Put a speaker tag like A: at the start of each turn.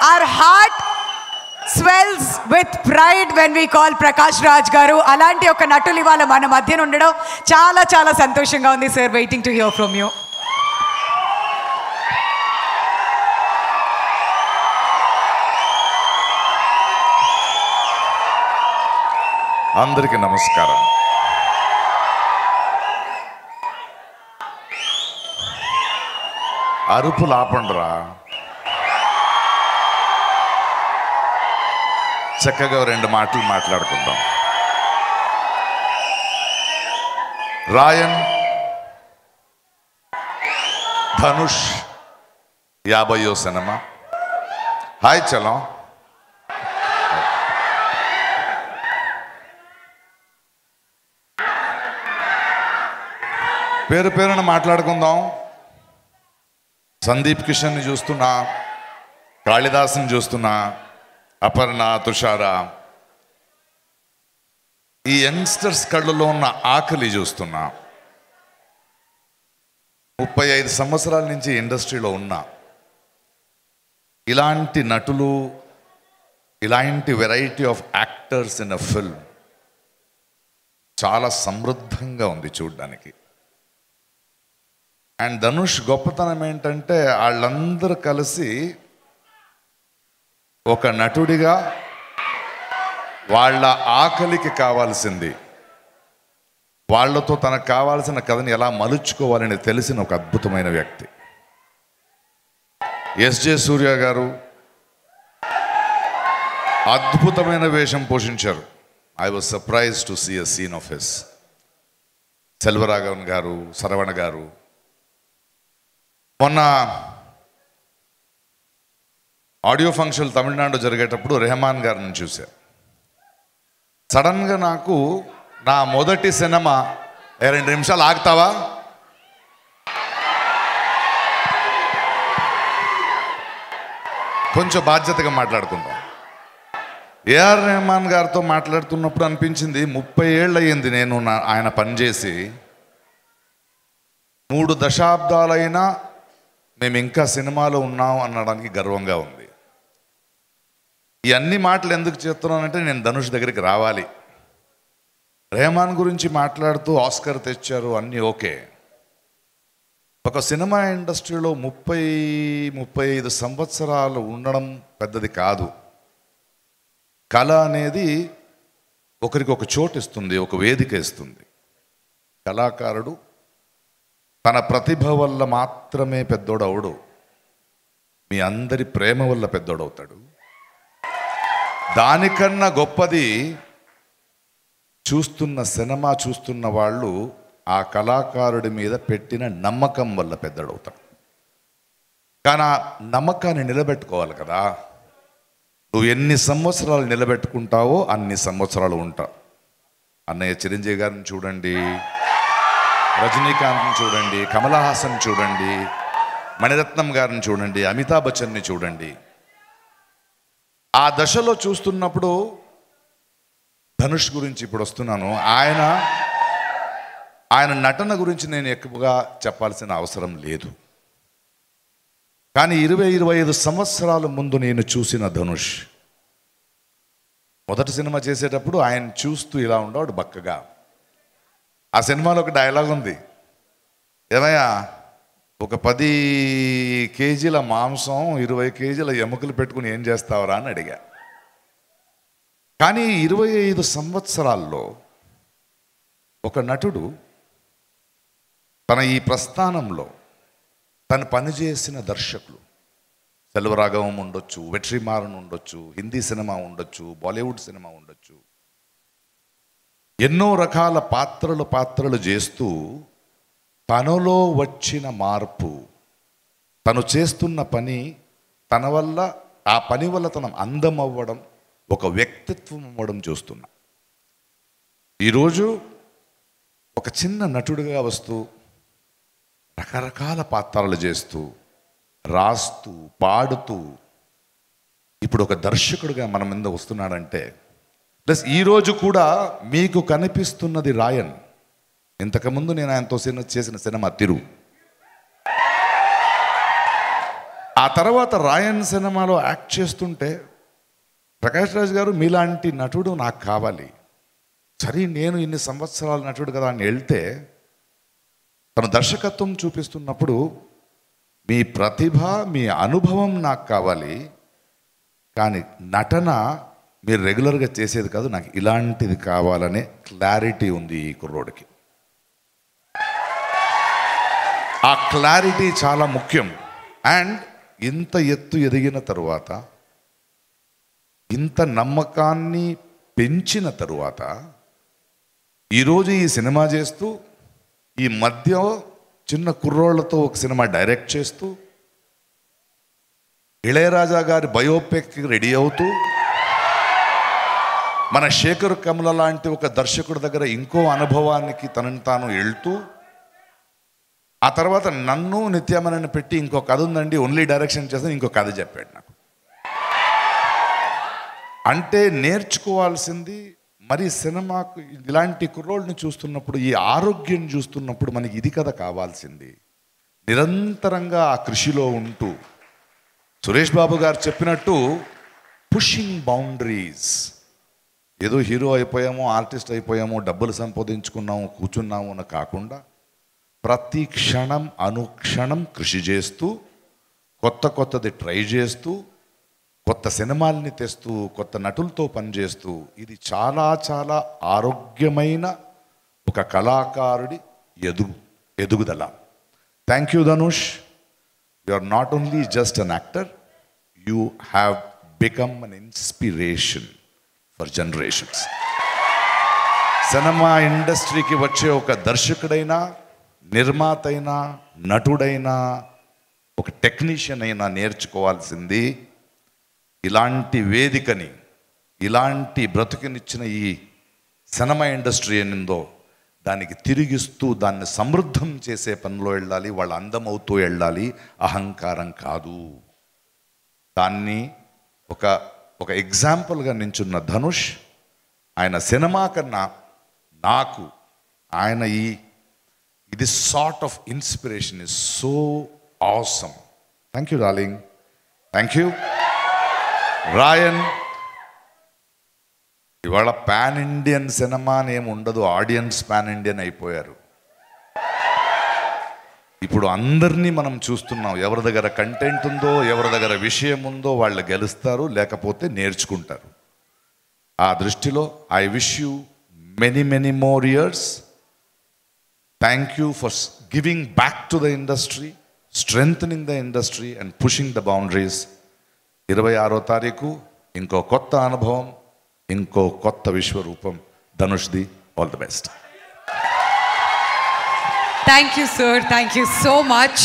A: our heart swells with pride when we call Prakash Raj garu. Alanti oka natuli ivala mana madhyana undadam చాలా చాలా సంతోషంగా ఉంది sir. Waiting to hear from you.
B: అందరికీ నమస్కారం. అరుపులు ఆపండిరా. చక్కగా రెండు మాటలు మాట్లాడుకుందాం. రాయన్, ధనుష్ 50వ సినిమా. హాయ్ చలం. పేరు పేరున మాట్లాడుకుందాం. సందీప్ కిషన్ని చూస్తున్నా, కాళిదాసుని చూస్తున్నా, అపర్ణ, తుషార, ఈ యంగ్స్టర్స్ కళ్ళలో ఉన్న ఆకలి చూస్తున్నా. 35 సంవత్సరాల నుంచి ఇండస్ట్రీలో ఉన్నా. ఇలాంటి నటులు, ఇలాంటి variety of actors in a film చాలా సమృద్ధంగా ఉంది చూడ్డానికి. అండ్ ధనుష్ గొప్పతనం ఏంటంటే వాళ్ళందరూ కలిసి ఒక నటుడిగా వాళ్ళ ఆకలికి కావాల్సింది, వాళ్ళతో తనకు కావాల్సిన కథని ఎలా మలుచుకోవాలని తెలిసిన ఒక అద్భుతమైన వ్యక్తి. ఎస్జే సూర్య గారు అద్భుతమైన వేషం పోషించారు. I was surprise to see a scene of his. Selvaraghavan garu, Saravana గారు. మొన్న ఆడియో ఫంక్షన్ తమిళనాడు జరిగేటప్పుడు రెహమాన్ గారిని చూశాను. సడన్గా నాకు నా మొదటి సినిమా 2 నిమిషాలు ఆగుతావా, కొంచెం బాధ్యతగా మాట్లాడుకుందాం. ఏఆర్ రెహమాన్ గారితో మాట్లాడుతున్నప్పుడు అనిపించింది 30 ఏళ్ళు అయ్యింది నేను ఆయన పనిచేసి. 3 దశాబ్దాలైనా మేము ఇంకా సినిమాలో ఉన్నాం అనడానికి గర్వంగా ఉంది. ఈ అన్ని మాటలు ఎందుకు చెప్తున్నానంటే నేను ధనుష్ దగ్గరికి రావాలి. రెహమాన్ గురించి మాట్లాడుతూ ఆస్కర్ తెచ్చారు, అన్నీ ఓకే. ఒక సినిమా ఇండస్ట్రీలో 30-35 సంవత్సరాలు ఉండడం పెద్దది కాదు. కళ అనేది ఒకరికి ఒక చోటు ఇస్తుంది, ఒక వేదిక ఇస్తుంది. కళాకారుడు తన ప్రతిభ వల్ల మాత్రమే పెద్దోడవుడు, మీ అందరి ప్రేమ వల్ల పెద్దోడవుతాడు. దానికన్నా గొప్పది చూస్తున్న సినిమా చూస్తున్న వాళ్ళు ఆ కళాకారుడి మీద పెట్టిన నమ్మకం వల్ల పెద్దోడవుతాడు. కానీ ఆ నమ్మకాన్ని నిలబెట్టుకోవాలి కదా. నువ్వు ఎన్ని సంవత్సరాలు నిలబెట్టుకుంటావో అన్ని సంవత్సరాలు ఉంటావు. అన్నయ్య చిరంజీవి గారిని చూడండి, రజనీకాంత్ని చూడండి, కమల్ హాసన్ చూడండి, మణిరత్నం గారిని చూడండి, అమితాబ్ బచ్చన్ని చూడండి. ఆ దశలో చూస్తున్నప్పుడు ధనుష్ గురించి ఇప్పుడు వస్తున్నాను. ఆయన నటన గురించి నేను ఎక్కువగా చెప్పాల్సిన అవసరం లేదు. కానీ 20-25 సంవత్సరాల ముందు నేను చూసిన ధనుష్ మొదటి సినిమా చేసేటప్పుడు ఆయన చూస్తూ ఇలా ఉండేవాడు బక్కగా. ఆ సినిమాలో ఒక డైలాగ్ ఉంది, ఏమయ్యా ఒక 10 కేజీల మాంసం 20 కేజీల ఎముకలు పెట్టుకుని ఏం చేస్తావరా అని అడిగా. కానీ 25 సంవత్సరాల్లో ఒక నటుడు తన ఈ ప్రస్థానంలో తను పనిచేసిన దర్శకులు సెల్వరాఘవం ఉండొచ్చు, వెట్రిమారన్ ఉండొచ్చు, హిందీ సినిమా ఉండొచ్చు, బాలీవుడ్ సినిమా ఉండొచ్చు, ఎన్నో రకాల పాత్రలు చేస్తూ తనలో వచ్చిన మార్పు, తను చేస్తున్న పని, తన వల్ల ఆ పని వల్ల తన అందం అవ్వడం, ఒక వ్యక్తిత్వం అవ్వడం చూస్తున్నా. ఈరోజు ఒక చిన్న నటుడిగా వస్తూ రకరకాల పాత్రలు చేస్తూ రాస్తూ పాడుతూ ఇప్పుడు ఒక దర్శకుడిగా మన మీద వస్తున్నాడంటే, ప్లస్ ఈరోజు కూడా మీకు కనిపిస్తున్నది రాయన్. ఇంతకుముందు నేను ఆయనతో చేసిన సినిమా తిరు. ఆ తర్వాత రాయన్ సినిమాలో యాక్ట్ చేస్తుంటే ప్రకాష్ రాజ్ గారు మీలాంటి నటుడు నాకు కావాలి. సరే నేను ఇన్ని సంవత్సరాల నటుడు కదా అని వెళ్తే తన దర్శకత్వం చూపిస్తున్నప్పుడు మీ ప్రతిభ మీ అనుభవం నాకు కావాలి, కానీ నటన మీరు రెగ్యులర్గా చేసేది కాదు, నాకు ఇలాంటిది కావాలనే క్లారిటీ ఉంది ఈ కుర్రోడికి. ఆ క్లారిటీ చాలా ముఖ్యం. అండ్ ఇంత ఎత్తు ఎదిగిన తరువాత, ఇంత నమ్మకాన్ని పెంచిన తరువాత ఈరోజు ఈ సినిమా చేస్తూ, ఈ మధ్య చిన్న కుర్రోళ్లతో ఒక సినిమా డైరెక్ట్ చేస్తూ, ఇళయరాజా గారి బయోపిక్ రెడీ అవుతూ, మన శేఖర్ కమల లాంటి ఒక దర్శకుడి దగ్గర ఇంకో అనుభవానికి తనని తాను వెళ్తూ, ఆ తర్వాత నన్ను నిత్యామని పెట్టి ఇంకో కథ ఉందండి ఓన్లీ డైరెక్షన్ చేస్తే ఇంకో కథ చెప్పాడు నాకు. అంటే నేర్చుకోవాల్సింది మరి సినిమాకు ఇలాంటి కుర్రోళ్ళని చూస్తున్నప్పుడు, ఈ ఆరోగ్యం చూస్తున్నప్పుడు మనకి ఇది కదా కావాల్సింది. నిరంతరంగా ఆ కృషిలో ఉంటూ సురేష్ బాబు గారు చెప్పినట్టు పుషింగ్ బౌండరీస్. ఏదో హీరో అయిపోయాము, ఆర్టిస్ట్ అయిపోయాము, డబ్బులు సంపాదించుకున్నాము, కూర్చున్నాము అని కాకుండా ప్రతి క్షణం అనుక్షణం కృషి చేస్తూ, కొత్తది ట్రై చేస్తూ, కొత్త సినిమాల్ని తెస్తూ, కొత్త నటులతో పనిచేస్తూ, ఇది చాలా చాలా ఆరోగ్యమైన ఒక కళాకారుడి ఎదుగుదల. Thank you Dhanush. You are not only just an actor, you have become an inspiration for generations. Cinema ఇండస్ట్రీకి వచ్చే ఒక దర్శకుడైనా, నిర్మాత అయినా, నటుడైనా, ఒక టెక్నీషియన్ అయినా నేర్చుకోవాల్సింది ఇలాంటి వేదికని, ఇలాంటి బ్రతుకునిచ్చిన ఈ సినిమా ఇండస్ట్రీ ఏందో దానికి తిరిగిస్తూ దాన్ని సమృద్ధం చేసే పనిలో వెళ్ళాలి. వాళ్ళ అందమవుతూ వెళ్ళాలి, అహంకారం కాదు. దాన్ని ఒక ఎగ్జాంపుల్గా నించున్న ధనుష్, ఆయన సినిమా కన్నా నాకు ఆయన this sort of inspiration is so awesome. Thank you, darling. Thank you. Ryan, ఇవాళ పాన్ ఇండియన్ సినిమా అని ఏమి ఉండదు, ఆడియన్స్ పాన్ ఇండియన్ అయిపోయారు. ఇప్పుడు అందరినీ మనం చూస్తున్నాం. ఎవరి దగ్గర కంటెంట్ ఉందో, ఎవరి దగ్గర విషయం ఉందో వాళ్ళు గెలుస్తారు, లేకపోతే నేర్చుకుంటారు. ఆ దృష్టిలో I wish you many more years. Thank you for giving back to the industry, strengthening the industry and pushing the boundaries. 26వ తారీఖు ఇంకో కొత్త అనుభవం, ఇంకో కొత్త విశ్వరూపం. ధనుష్ది, all the best.
A: Thank you, sir. Thank you so much.